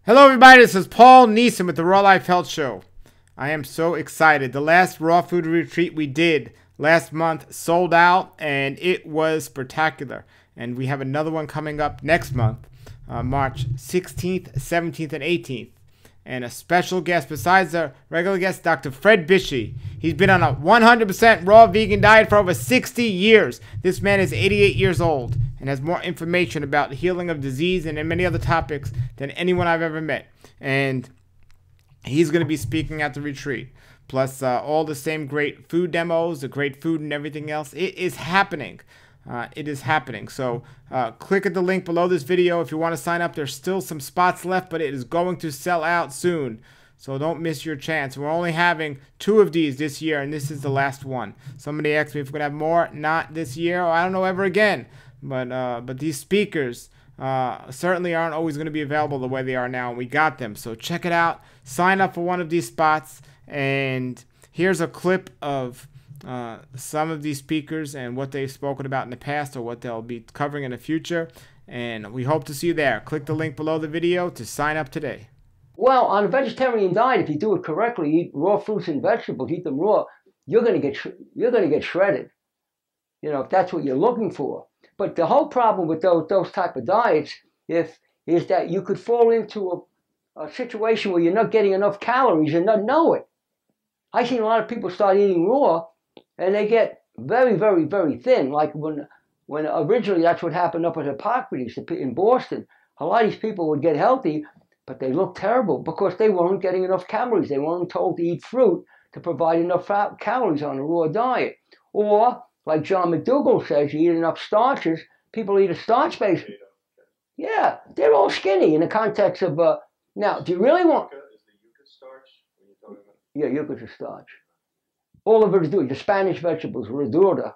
Hello everybody, this is Paul Neeson with the Raw Life Health Show. I am so excited. The last raw food retreat we did last month sold out and it was spectacular. And we have another one coming up next month, March 16th, 17th, and 18th. And a special guest besides the regular guest, Dr. Fred Bisci. He's been on a 100% raw vegan diet for over 60 years. This man is 88 years old and has more information about the healing of disease and many other topics than anyone I've ever met. And he's going to be speaking at the retreat. Plus all the same great food demos, the great food and everything else. It is happening. It is happening. So click at the link below this video if you want to sign up. There's still some spots left, but it is going to sell out soon. So don't miss your chance. We're only having 2 of these this year, and this is the last one. Somebody asked me if we're going to have more. Not this year, or I don't know, ever again. But these speakers certainly aren't always going to be available the way they are now. We got them. So check it out. Sign up for one of these spots. And here's a clip of some of these speakers and what they've spoken about in the past or what they'll be covering in the future. And we hope to see you there. Click the link below the video to sign up today. Well, on a vegetarian diet, if you do it correctly, eat raw fruits and vegetables, eat them raw, you're going to get shredded. You know, if that's what you're looking for. But the whole problem with those type of diets is that you could fall into a situation where you're not getting enough calories and not know it. I've seen a lot of people start eating raw and they get very, very, very thin. Like when originally that's what happened up at Hippocrates in Boston. A lot of these people would get healthy, but they looked terrible because they weren't getting enough calories. They weren't told to eat fruit to provide enough calories on a raw diet. Or, like John McDougall says, you eat enough starches, people eat a starch-based. Yeah, they're all skinny in the context of, now, do you really want... Is the yucca starch? When you're talking about? Yeah, yucca's a starch. All of verdura, the Spanish vegetables, verdura,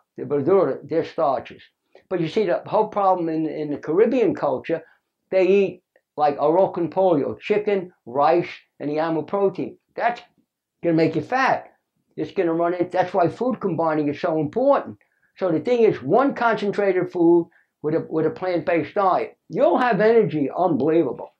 they're starches. But you see, the whole problem in the Caribbean culture, they eat like arroz con pollo, chicken, rice, and the animal protein. That's going to make you fat. It's going to run in. That's why food combining is so important. So the thing is, one concentrated food with a plant-based diet, you'll have energy unbelievable.